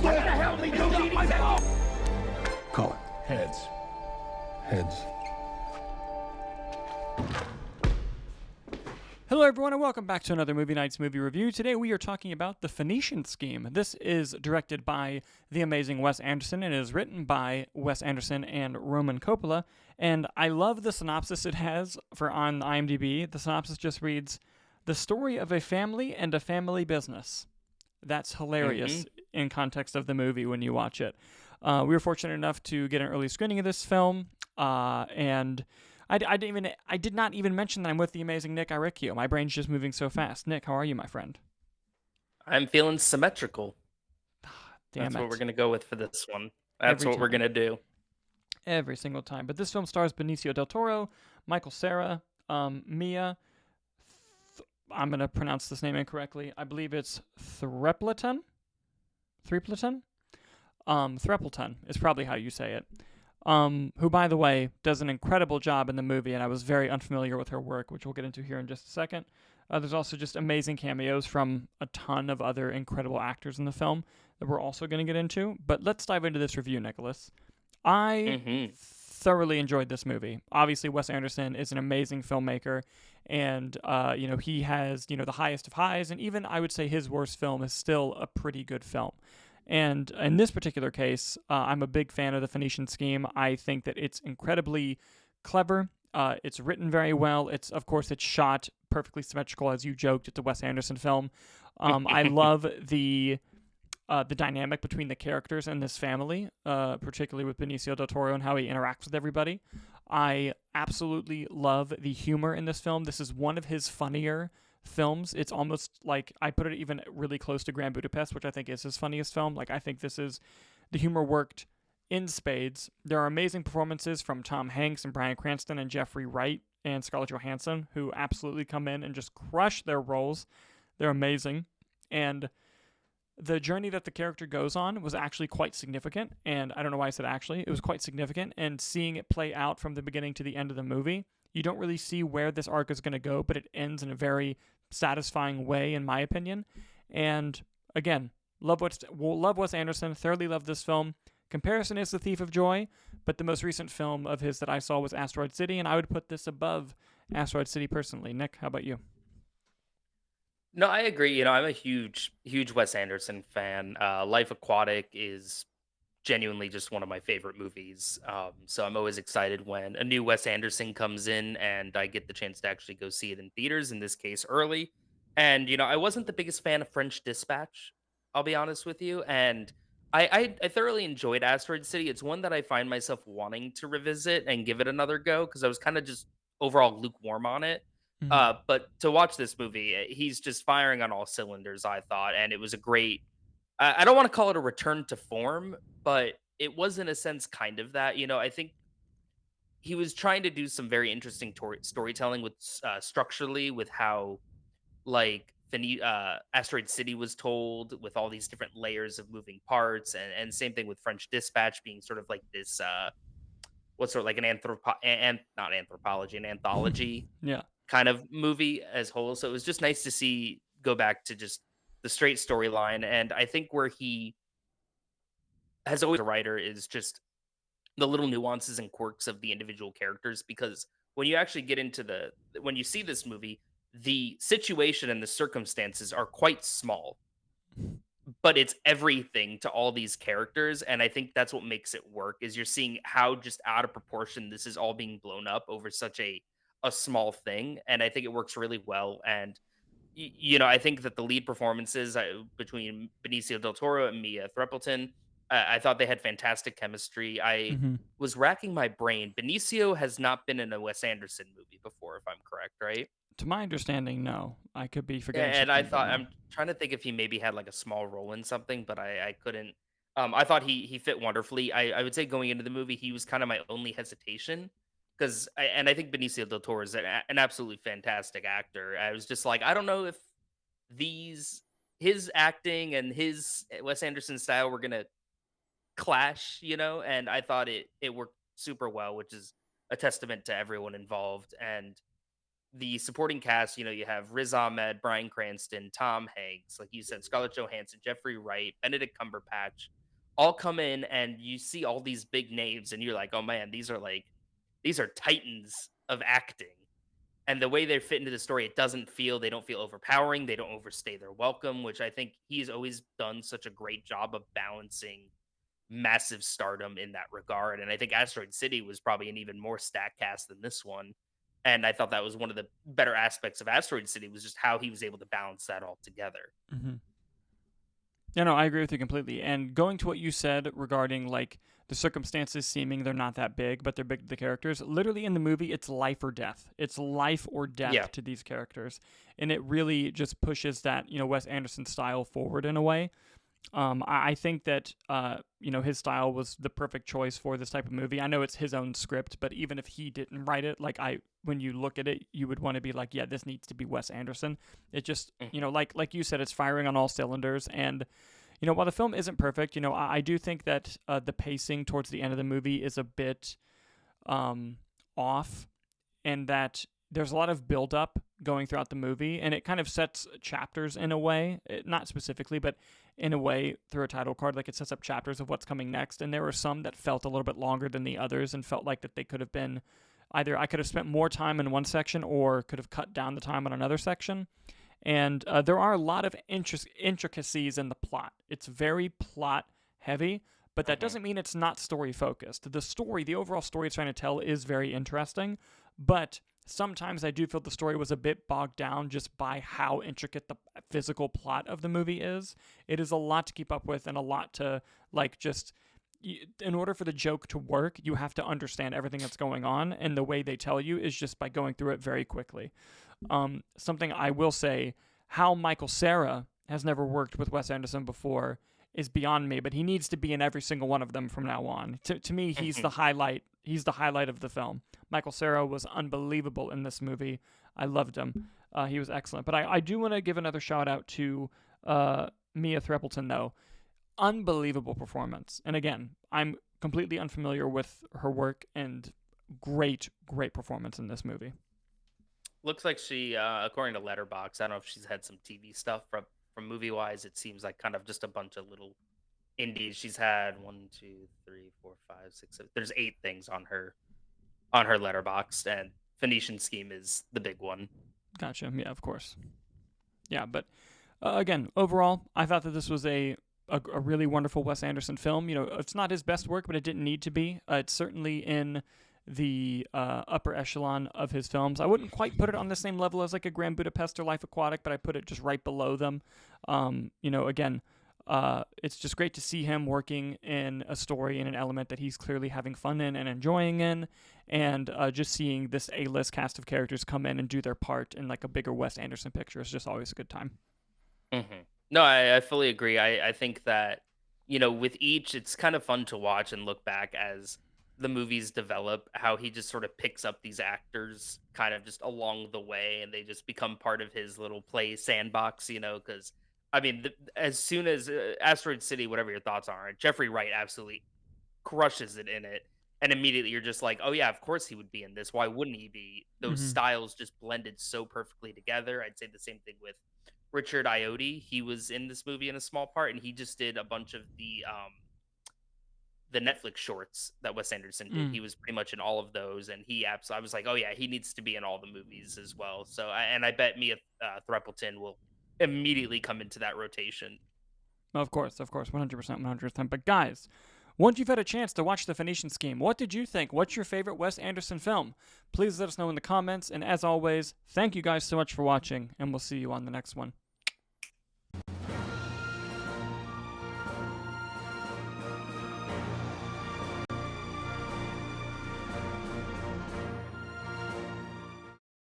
What the hell did you do? My fault! Call it. Heads. Heads. Hello everyone and welcome back to another Movie Nights movie review. Today we are talking about The Phoenician Scheme. This is directed by the amazing Wes Anderson and is written by Wes Anderson and Roman Coppola. And I love the synopsis it has for on IMDb. The synopsis just reads, "The story of a family and a family business." That's hilarious in context of the movie when you watch it. We were fortunate enough to get an early screening of this film, and I did not even mention that I'm with the amazing Nick Aricchio. My brain's just moving so fast. Nick, how are you, my friend? I'm feeling symmetrical. Damn That's it. what we're going to go with for this one. That's Every what we're time. going to do. Every single time. But this film stars Benicio del Toro, Michael Cera, Mia. I'm going to pronounce this name incorrectly. I believe it's Threapleton? Threapleton? Threapleton is probably how you say it. Who, by the way, does an incredible job in the movie, and I was very unfamiliar with her work, which we'll get into here in just a second. There's also just amazing cameos from a ton of other incredible actors in the film that we're also going to get into. But let's dive into this review, Nicholas. I thoroughly enjoyed this movie. Obviously, Wes Anderson is an amazing filmmaker, and he has the highest of highs, and even I would say his worst film is still a pretty good film. And in this particular case, I'm a big fan of The Phoenician Scheme. I think that it's incredibly clever. It's written very well. It's shot perfectly symmetrical, as you joked. It's a Wes Anderson film. I love the dynamic between the characters in this family, particularly with Benicio del Toro and how he interacts with everybody. I absolutely love the humor in this film. This is one of his funnier films. It's almost like I put it even really close to Grand Budapest, which I think is his funniest film. Like, I think the humor worked in spades. There are amazing performances from Tom Hanks and Bryan Cranston and Jeffrey Wright and Scarlett Johansson, who absolutely come in and just crush their roles. They're amazing. And the journey that the character goes on was actually quite significant. And I don't know why I said actually. It was quite significant. And seeing it play out from the beginning to the end of the movie, you don't really see where this arc is going to go, but it ends in a very satisfying way, in my opinion. And again, love Wes Anderson, thoroughly love this film. Comparison is The Thief of Joy, but the most recent film of his that I saw was Asteroid City, and I would put this above Asteroid City personally. Nick, how about you? No, I agree. I'm a huge Wes Anderson fan. Life Aquatic is genuinely just one of my favorite movies. So I'm always excited when a new Wes Anderson comes in and I get the chance to actually go see it in theaters, in this case early. And, I wasn't the biggest fan of French Dispatch, I'll be honest with you. And I thoroughly enjoyed Asteroid City. It's one that I find myself wanting to revisit and give it another go because I was kind of just overall lukewarm on it. Mm-hmm. But to watch this movie, he's just firing on all cylinders, I thought. And it was a great, I don't want to call it a return to form, but it was in a sense kind of that. I think he was trying to do some very interesting storytelling with structurally with how like Asteroid City was told with all these different layers of moving parts, and same thing with French Dispatch being sort of like this what's sort of like not anthropology, an anthology Yeah. kind of movie as whole. So it was just nice to see go back to just the straight storyline. And I think where he has always a writer is just the little nuances and quirks of the individual characters, because when you actually get into when you see this movie, the situation and the circumstances are quite small, but it's everything to all these characters. And I think that's what makes it work, is you're seeing how just out of proportion this is all being blown up over such a small thing. And I think it works really well. And I think that the lead performances between Benicio del Toro and Mia Threapleton, I thought they had fantastic chemistry. I Mm-hmm. was racking my brain. Benicio has not been in a Wes Anderson movie before, if I'm correct, right? To my understanding, no. I could be Yeah, forgetting and I something, but thought, no. I'm trying to think if he maybe had like a small role in something, but I couldn't. I thought he fit wonderfully. I would say going into the movie, he was kind of my only hesitation, because I think Benicio del Toro is an absolutely fantastic actor. I was just like, I don't know if his acting and his Wes Anderson style were gonna clash, and I thought it worked super well, which is a testament to everyone involved. And the supporting cast, you have Riz Ahmed, Bryan Cranston, Tom Hanks, like you said, Scarlett Johansson, Jeffrey Wright, Benedict Cumberbatch, all come in, and you see all these big names, and you're like, oh man, these are titans of acting. And the way they fit into the story, they don't feel overpowering, they don't overstay their welcome, which I think he's always done such a great job of balancing massive stardom in that regard. And I think Asteroid City was probably an even more stacked cast than this one. And I thought that was one of the better aspects of Asteroid City, was just how he was able to balance that all together. Mm-hmm. Yeah, no, I agree with you completely. And going to what you said regarding like the circumstances seeming they're not that big, but they're big to the characters. Literally in the movie, it's life or death. It's life or death to these characters, and it really just pushes that Wes Anderson style forward in a way. I think that his style was the perfect choice for this type of movie. I know it's his own script, but even if he didn't write it, when you look at it, you would want to be like, yeah, this needs to be Wes Anderson. It just like you said, it's firing on all cylinders. And while the film isn't perfect, I do think that the pacing towards the end of the movie is a bit off, and that there's a lot of build-up going throughout the movie, and it kind of sets chapters in a way, not specifically, but in a way through a title card, like it sets up chapters of what's coming next. And there were some that felt a little bit longer than the others, and felt like that they could have been either I could have spent more time in one section or could have cut down the time on another section. And there are a lot of intricacies in the plot. It's very plot heavy, but that doesn't mean it's not story focused. The overall story it's trying to tell is very interesting, but sometimes I do feel the story was a bit bogged down just by how intricate the physical plot of the movie is. It is a lot to keep up with, and a lot to in order for the joke to work, you have to understand everything that's going on, and the way they tell you is just by going through it very quickly. Something I will say, how Michael Cera has never worked with Wes Anderson before is beyond me, but he needs to be in every single one of them from now on. To me, he's the highlight. He's the highlight of the film. Michael Cera was unbelievable in this movie. I loved him. He was excellent. But I do want to give another shout out to Mia Threapleton, though. Unbelievable performance. And again, I'm completely unfamiliar with her work, and great performance in this movie. Looks like she, according to Letterboxd, I don't know if she's had some TV stuff from movie wise. It seems like kind of just a bunch of little indies. She's had 1, 2, 3, 4, 5, 6, 7. There's 8 things on her Letterboxd, and Phoenician Scheme is the big one. Gotcha. Yeah, of course. Yeah, but again, overall, I thought that this was a really wonderful Wes Anderson film. It's not his best work, but it didn't need to be. It's certainly in the upper echelon of his films. I wouldn't quite put it on the same level as like a Grand Budapest or Life Aquatic, but I put it just right below them. Again, it's just great to see him working in a story in an element that he's clearly having fun in and enjoying in, and just seeing this A-list cast of characters come in and do their part in like a bigger Wes Anderson picture is just always a good time. Mm-hmm. No, I fully agree. I think that, with each, it's kind of fun to watch and look back as the movies develop, how he just sort of picks up these actors kind of just along the way, and they just become part of his little play sandbox, because I mean, as soon as Asteroid City, whatever your thoughts are, Jeffrey Wright absolutely crushes it in it. And immediately you're just like, oh yeah, of course he would be in this. Why wouldn't he be? Those styles just blended so perfectly together. I'd say the same thing with Richard Ayoade. He was in this movie in a small part, and he just did a bunch of the Netflix shorts that Wes Anderson did. He was pretty much in all of those, and I was like, oh yeah, he needs to be in all the movies as well. So, I bet Mia Threapleton will immediately come into that rotation. Of course, 100%. But guys, once you've had a chance to watch The Phoenician Scheme, what did you think? What's your favorite Wes Anderson film? Please let us know in the comments, and as always, thank you guys so much for watching, and we'll see you on the next one.